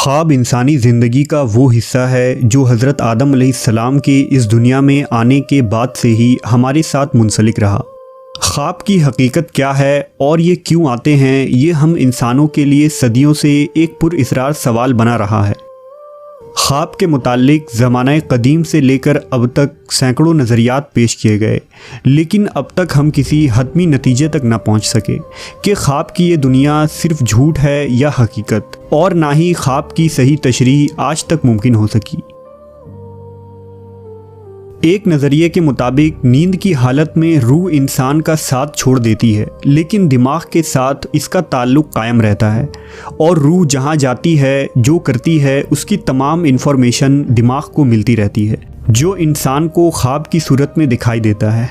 ख्वाब इंसानी ज़िंदगी का वो हिस्सा है जो हज़रत आदम अलैहिस्सलाम के इस दुनिया में आने के बाद से ही हमारे साथ मुंसलिक रहा। ख्वाब की हकीकत क्या है और ये क्यों आते हैं, ये हम इंसानों के लिए सदियों से एक पुरअसरार सवाल बना रहा है। ख्वाब के मुताल्लिक ज़माना कदीम से लेकर अब तक सैकड़ों नज़रियात पेश किए गए, लेकिन अब तक हम किसी हतमी नतीजे तक न पहुंच सके कि ख्वाब की ये दुनिया सिर्फ झूठ है या हकीकत, और ना ही ख्वाब की सही तशरीह आज तक मुमकिन हो सकी। एक नज़रिए के मुताबिक नींद की हालत में रूह इंसान का साथ छोड़ देती है, लेकिन दिमाग के साथ इसका ताल्लुक़ कायम रहता है और रूह जहाँ जाती है, जो करती है, उसकी तमाम इन्फॉर्मेशन दिमाग को मिलती रहती है, जो इंसान को ख्वाब की सूरत में दिखाई देता है।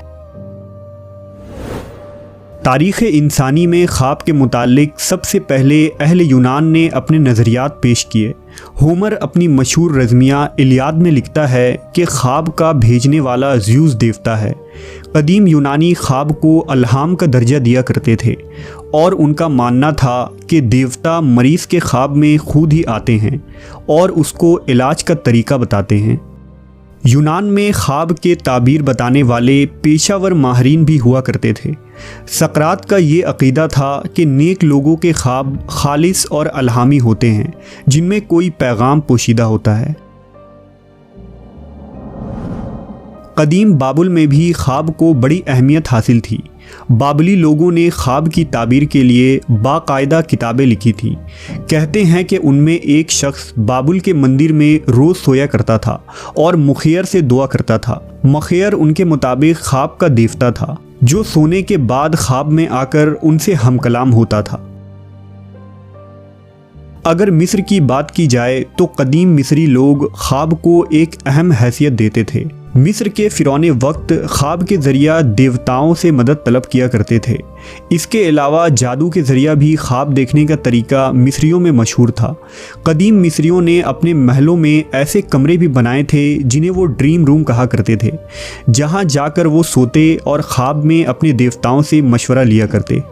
तारीख़ इंसानी में ख्वाब के मुताल्लिक सबसे पहले अहले यूनान ने अपने नज़रियात पेश किए। होमर अपनी मशहूर रज़मिया इलियाद में लिखता है कि ख्वाब का भेजने वाला ज़्यूस देवता है। कदीम यूनानी ख्वाब को अल्हाम का दर्जा दिया करते थे और उनका मानना था कि देवता मरीज़ के ख्वाब में खुद ही आते हैं और उसको इलाज का तरीका बताते हैं। यूनान में ख्वाब के ताबीर बताने वाले पेशावर माहरीन भी हुआ करते थे। सकरात का ये अक़ीदा था कि नेक लोगों के ख्वाब खालिस और अल्हामी होते हैं, जिनमें कोई पैगाम पोशीदा होता है। कदीम बाबुल में भी ख्वाब को बड़ी अहमियत हासिल थी। बाबली लोगों ने ख्वाब की ताबीर के लिए बाकायदा किताबें लिखी थीं। कहते हैं कि उनमें एक शख्स बाबुल के मंदिर में रोज़ सोया करता था और मुखियर से दुआ करता था। मुखियर उनके मुताबिक ख्वाब का देवता था, जो सोने के बाद ख्वाब में आकर उनसे हमकलाम होता था। अगर मिस्र की बात की जाए तो कदीम मिस्री लोग ख्वाब को एक अहम हैसियत देते थे। मिस्र के फ़िरौने वक्त ख्वाब के ज़रिया देवताओं से मदद तलब किया करते थे। इसके अलावा जादू के ज़रिया भी ख्वाब देखने का तरीका मिस्रियों में मशहूर था। कदीम मिस्रियों ने अपने महलों में ऐसे कमरे भी बनाए थे जिन्हें वो ड्रीम रूम कहा करते थे, जहाँ जाकर वो सोते और ख्वाब में अपने देवताओं से मशवरा लिया करते।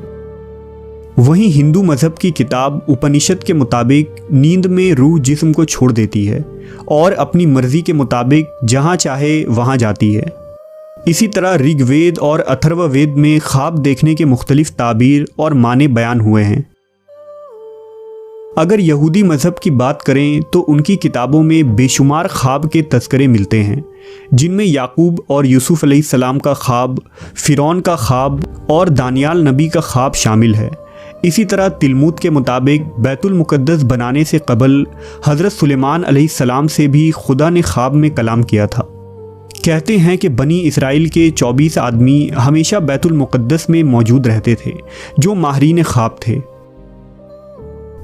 वहीं हिंदू मज़हब की किताब उपनिषद के मुताबिक नींद में रूह जिस्म को छोड़ देती है और अपनी मर्ज़ी के मुताबिक जहाँ चाहे वहाँ जाती है। इसी तरह ऋग्वेद और अथर्ववेद में ख्वाब देखने के मुख्तलिफ ताबीर और माने बयान हुए हैं। अगर यहूदी मज़हब की बात करें तो उनकी किताबों में बेशुमार ख्वाब के तज़किरे मिलते हैं, जिनमें याकूब और यूसुफ अलैहिस्सलाम का ख्वाब, फ़िरौन का ख्वाब और दानियाल नबी का ख्वाब शामिल है। इसी तरह तिलमुद के मुताबिक बैतुल मुक़द्दस बनाने से कबल हज़रत सुलेमान अलैहिस्सलाम से भी खुदा ने ख्वाब में कलाम किया था। कहते हैं कि बनी इसराइल के 24 आदमी हमेशा बैतुल मुक़द्दस में मौजूद रहते थे, जो माहरीन ख्वाब थे।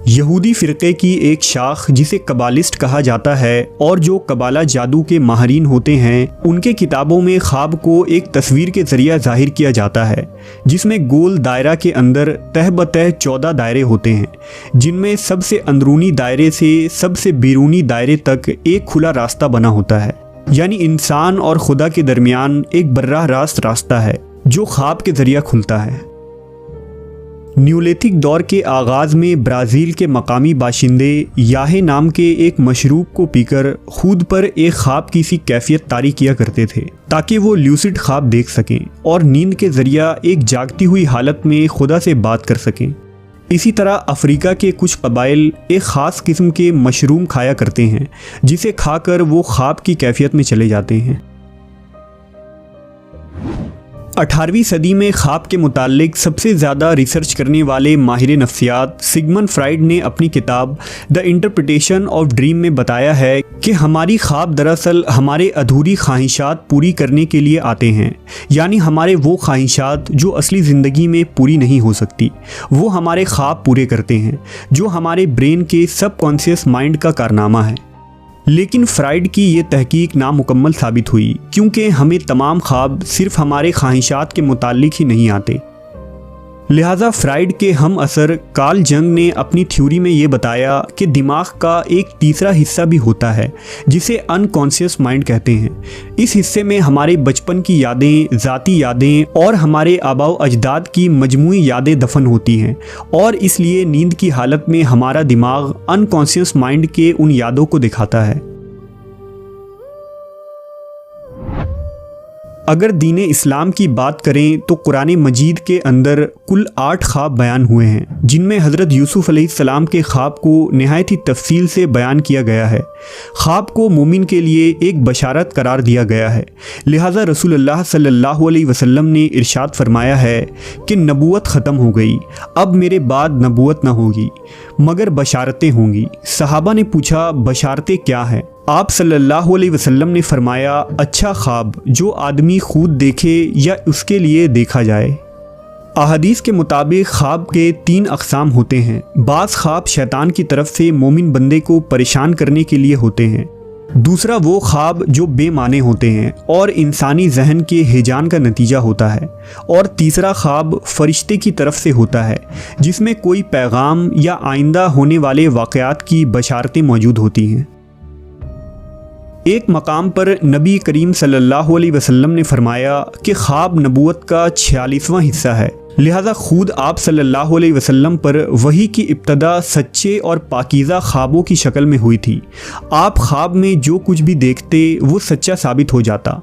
यहूदी फ़िरक़े की एक शाख जिसे कबालिस्ट कहा जाता है और जो कबाला जादू के माहरीन होते हैं, उनके किताबों में ख्वाब को एक तस्वीर के ज़रिए ज़ाहिर किया जाता है, जिसमें गोल दायरा के अंदर तह बतह 14 दायरे होते हैं, जिनमें सबसे अंदरूनी दायरे से सबसे बैरूनी दायरे तक एक खुला रास्ता बना होता है। यानी इंसान और खुदा के दरमियान एक बर्राह रास्त रास्ता है जो ख्वाब के ज़रिए खुलता है। न्यूलिथिक दौर के आगाज़ में ब्राज़ील के मकामी बाशिंदे याहे नाम के एक मशरूब को पीकर खुद पर एक ख्वाब की सी कैफियत तारी किया करते थे, ताकि वो ल्यूसिड ख्वाब देख सकें और नींद के ज़रिया एक जागती हुई हालत में खुदा से बात कर सकें। इसी तरह अफ्रीका के कुछ कबाइल एक ख़ास किस्म के मशरूम खाया करते हैं, जिसे खाकर वो ख्वाब की कैफियत में चले जाते हैं। 18वीं सदी में ख्वाब के मुताल्लिक सबसे ज़्यादा रिसर्च करने वाले माहिर नफ्सियात सिगमंड फ्राइड ने अपनी किताब द इंटरप्रिटेशन ऑफ ड्रीम में बताया है कि हमारी ख्वाब दरअसल हमारे अधूरी ख्वाहिशात पूरी करने के लिए आते हैं। यानी हमारे वो ख्वाहिशात जो असली ज़िंदगी में पूरी नहीं हो सकती, वो हमारे ख्वाब पूरे करते हैं, जो हमारे ब्रेन के सबकॉन्शियस माइंड का कारनामा है। लेकिन फ्राइड की ये तहकीक नामुकम्मल साबित हुई, क्योंकि हमें तमाम ख्वाब सिर्फ हमारे ख्वाहिशात के मुताल्लिक ही नहीं आते। लिहाजा फ्राइड के हम असर कार्ल जंग ने अपनी थ्योरी में ये बताया कि दिमाग का एक तीसरा हिस्सा भी होता है जिसे अनकॉन्शियस माइंड कहते हैं। इस हिस्से में हमारे बचपन की यादें, ज़ाती यादें और हमारे आबाओ अजदाद की मजमूई यादें दफन होती हैं और इसलिए नींद की हालत में हमारा दिमाग अनकॉन्शियस माइंड के उन यादों को दिखाता है। अगर दीने इस्लाम की बात करें तो कुरान मजीद के अंदर कुल 8 ख्वाब बयान हुए हैं, जिनमें हज़रत यूसुफ अलैहिस्सलाम के ख्वाब को नहायत ही तफसील से बयान किया गया है। ख्वाब को मोमिन के लिए एक बशारत करार दिया गया है। लिहाजा रसूलुल्लाह सल्लल्लाहु अलैहि वसल्लम ने इरशाद फरमाया है कि नबूवत ख़त्म हो गई, अब मेरे बाद नबूवत न होगी मगर बशारतें होंगी। सहाबा ने पूछा, बशारतें क्या हैं? आप सल्लल्लाहु अलैहि वसल्लम ने फरमाया, अच्छा ख्वाब जो आदमी खुद देखे या उसके लिए देखा जाए। अहादीस के मुताबिक ख्वाब के 3 अक़साम होते हैं। बाज़ ख्वाब शैतान की तरफ से मोमिन बंदे को परेशान करने के लिए होते हैं। दूसरा वो ख्वाब जो बेमाने होते हैं और इंसानी जहन के हिजान का नतीजा होता है। और तीसरा ख्वाब फरिश्ते की तरफ से होता है जिसमें कोई पैगाम या आइंदा होने वाले वाक़यात की बशारतें मौजूद होती हैं। एक मकाम पर नबी करीम सल्लल्लाहु अलैहि वसल्लम ने फरमाया कि ख्वाब नबूवत का 46वां हिस्सा है। लिहाजा खुद आप सल्लल्लाहु अलैहि वसल्लम पर वही की इब्तदा सच्चे और पाकीज़ा ख्वाबों की शक्ल में हुई थी। आप ख्वाब में जो कुछ भी देखते वो सच्चा साबित हो जाता।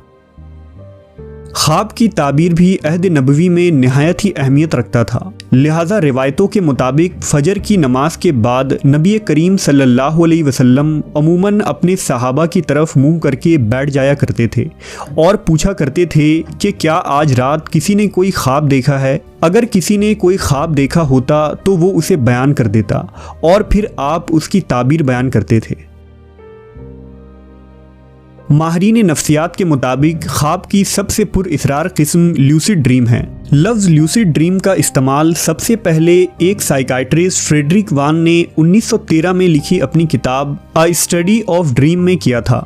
ख्वाब की ताबीर भी अहद नबवी में नहायत ही अहमियत रखता था। लिहाजा रिवायतों के मुताबिक फ़जर की नमाज के बाद नबी करीम सल्लल्लाहु अलैहि वसल्लम अमूमन अपने सहाबा की तरफ मुंह करके बैठ जाया करते थे और पूछा करते थे कि क्या आज रात किसी ने कोई ख्वाब देखा है? अगर किसी ने कोई ख्वाब देखा होता तो वो उसे बयान कर देता और फिर आप उसकी ताबीर बयान करते थे। माहिरीन नफ्सियात के मुताबिक ख्वाब की सबसे पुरअसरार किस्म ल्यूसिड ड्रीम है। लफ्ज़ ल्यूसिड ड्रीम का इस्तेमाल सबसे पहले एक साइकाइट्रिस्ट फ्रेडरिक वान ने 1913 में लिखी अपनी किताब अ स्टडी ऑफ ड्रीम में किया था।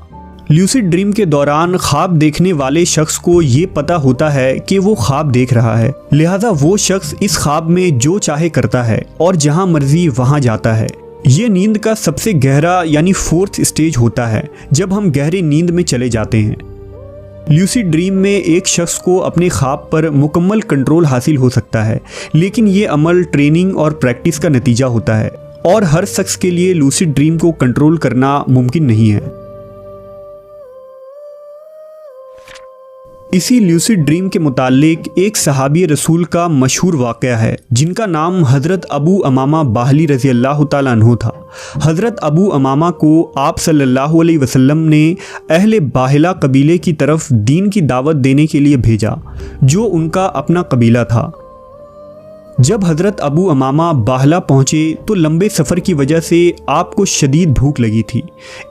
ल्यूसिड ड्रीम के दौरान ख्वाब देखने वाले शख्स को ये पता होता है कि वो ख्वाब देख रहा है, लिहाजा वो शख्स इस ख्वाब में जो चाहे करता है और जहाँ मर्जी वहाँ जाता है। ये नींद का सबसे गहरा यानी 4th स्टेज होता है जब हम गहरे नींद में चले जाते हैं। ल्यूसिड ड्रीम में एक शख्स को अपने ख्वाब पर मुकम्मल कंट्रोल हासिल हो सकता है, लेकिन ये अमल ट्रेनिंग और प्रैक्टिस का नतीजा होता है और हर शख्स के लिए लूसिड ड्रीम को कंट्रोल करना मुमकिन नहीं है। इसी ल्यूसिड ड्रीम के मुतालिक एक सहाबी रसूल का मशहूर वाक़या है जिनका नाम हज़रत अबू अमामा बाहली रज़ी अल्लाह ताला अन्हु था। हज़रत अबू अमामा को आप सल्लल्लाहु अलैहि वसल्लम ने अहले बाहिला कबीले की तरफ दीन की दावत देने के लिए भेजा, जो उनका अपना कबीला था। जब हज़रत अबू अमामा बाहला पहुँचे तो लंबे सफ़र की वजह से आपको शदीद भूख लगी थी।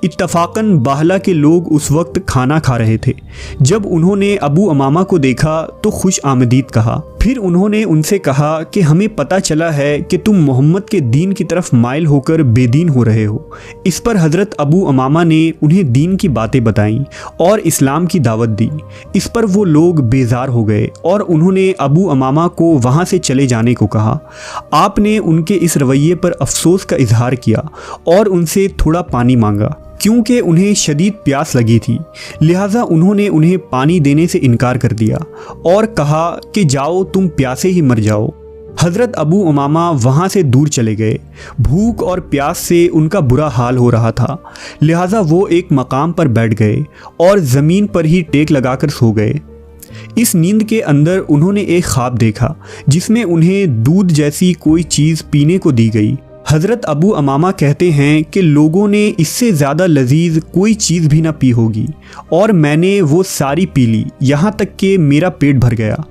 इत्तफ़ाक़न बाहला के लोग उस वक्त खाना खा रहे थे। जब उन्होंने अबू अमामा को देखा तो खुश आमदीद कहा। फिर उन्होंने उनसे कहा कि हमें पता चला है कि तुम मोहम्मद के दीन की तरफ माइल होकर बेदीन हो रहे हो। इस पर हज़रत अबू अमामा ने उन्हें दीन की बातें बताईं और इस्लाम की दावत दी। इस पर वो लोग बेजार हो गए और उन्होंने अबू अमामा को वहाँ से चले जाने को कहा। आपने उनके इस रवैये पर अफसोस का इजहार किया और उनसे थोड़ा पानी मांगा, क्योंकि उन्हें शदीद प्यास लगी थी। लिहाजा उन्होंने उन्हें पानी देने से इनकार कर दिया और कहा कि जाओ, तुम प्यासे ही मर जाओ। हज़रत अबू उमामा वहाँ से दूर चले गए। भूख और प्यास से उनका बुरा हाल हो रहा था, लिहाजा वो एक मकाम पर बैठ गए और ज़मीन पर ही टेक लगाकर सो गए। इस नींद के अंदर उन्होंने एक ख्वाब देखा जिसमें उन्हें दूध जैसी कोई चीज़ पीने को दी गई। हज़रत अबू अमामा कहते हैं कि लोगों ने इससे ज़्यादा लजीज कोई चीज़ भी ना पी होगी और मैंने वो सारी पी ली, यहाँ तक कि मेरा पेट भर गया।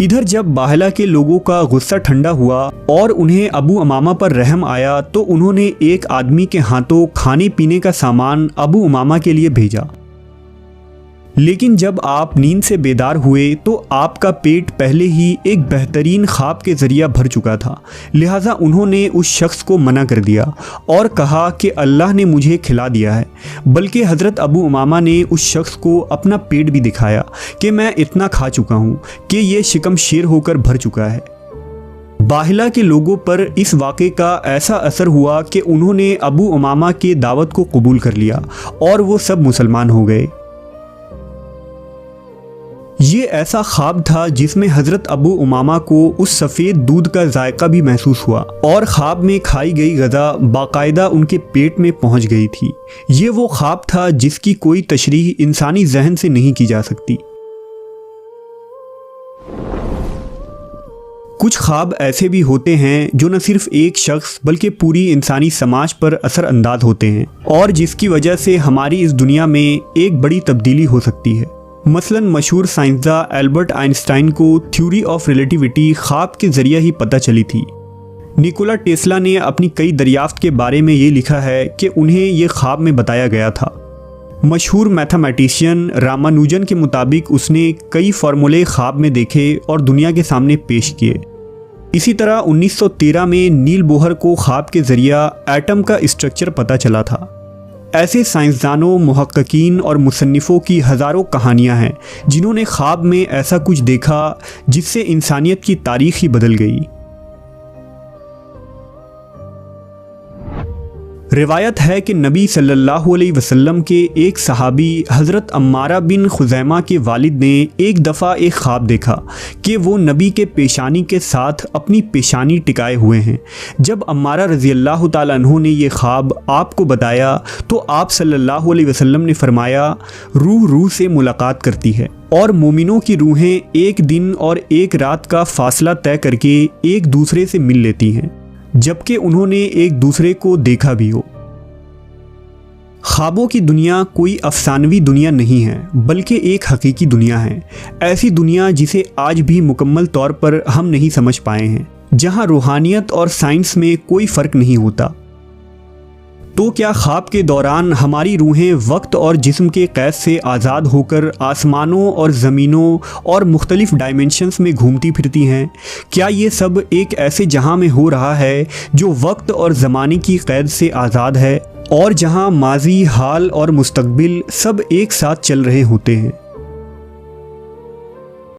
इधर जब बाहला के लोगों का गुस्सा ठंडा हुआ और उन्हें अबू अमामा पर रहम आया तो उन्होंने एक आदमी के हाथों खाने पीने का सामान अबू अमामा के लिए भेजा। लेकिन जब आप नींद से बेदार हुए तो आपका पेट पहले ही एक बेहतरीन ख्वाब के ज़रिया भर चुका था। लिहाजा उन्होंने उस शख्स को मना कर दिया और कहा कि अल्लाह ने मुझे खिला दिया है। बल्कि हज़रत अबू उमामा ने उस शख्स को अपना पेट भी दिखाया कि मैं इतना खा चुका हूँ कि ये शिकम शेर होकर भर चुका है। बाहिला के लोगों पर इस वाक़े का ऐसा असर हुआ कि उन्होंने अबू उमामा के दावत को कबूल कर लिया और वो सब मुसलमान हो गए। ये ऐसा ख्वाब था जिसमें हज़रत अबू उमामा को उस सफ़ेद दूध का जायका भी महसूस हुआ और ख्वाब में खाई गई ग़ज़ा बाकायदा उनके पेट में पहुंच गई थी। ये वो ख्वाब था जिसकी कोई तशरीह इंसानी जहन से नहीं की जा सकती। कुछ ख्वाब ऐसे भी होते हैं जो न सिर्फ एक शख्स बल्कि पूरी इंसानी समाज पर असर अंदाज होते हैं और जिसकी वजह से हमारी इस दुनिया में एक बड़ी तब्दीली हो सकती है। मसलन मशहूर साइंसदान एल्बर्ट आइंस्टाइन को थ्योरी ऑफ रिलेटिविटी ख्वाब के ज़रिए ही पता चली थी। निकोला टेस्ला ने अपनी कई दरियाफ्त के बारे में ये लिखा है कि उन्हें ये ख्वाब में बताया गया था। मशहूर मैथमेटिशियन रामानुजन के मुताबिक उसने कई फार्मूले ख्वाब में देखे और दुनिया के सामने पेश किए। इसी तरह 1913 में नील बोहर को ख्वाब के ज़रिए एटम का स्ट्रक्चर पता चला था। ऐसे साइंसदानों, मुहक्किकीन और मुसन्निफ़ों की हज़ारों कहानियाँ हैं जिन्होंने ख्वाब में ऐसा कुछ देखा जिससे इंसानियत की तारीख़ ही बदल गई। रिवायत है कि नबी सल्लल्लाहु अलैहि वसल्लम के एक सहाबी हज़रत अम्मारा बिन खुज़ैमा के वालिद ने एक दफ़ा एक ख्वाब देखा कि वो नबी के पेशानी के साथ अपनी पेशानी टिकाए हुए हैं। जब अम्मारा रज़ी अल्लाह ताला अन्हु ने ये ख्वाब आपको बताया तो आप सल्लल्लाहु अलैहि वसल्लम ने फरमाया, रूह रूह से मुलाकात करती है और मोमिनों की रूहें एक दिन और एक रात का फासला तय करके एक दूसरे से मिल लेती हैं, जबकि उन्होंने एक दूसरे को देखा भी हो। ख्वाबों की दुनिया कोई अफसानवी दुनिया नहीं है बल्कि एक हकीकी दुनिया है। ऐसी दुनिया जिसे आज भी मुकम्मल तौर पर हम नहीं समझ पाए हैं, जहां रूहानियत और साइंस में कोई फ़र्क नहीं होता। तो क्या ख्वाब के दौरान हमारी रूहें वक्त और जिस्म के क़ैद से आज़ाद होकर आसमानों और ज़मीनों और मुख्तलिफ़ डायमेंशंस में घूमती फिरती हैं? क्या ये सब एक ऐसे जहां में हो रहा है जो वक्त और ज़माने की क़ैद से आज़ाद है और जहां माजी, हाल और मुस्तक़बिल सब एक साथ चल रहे होते हैं?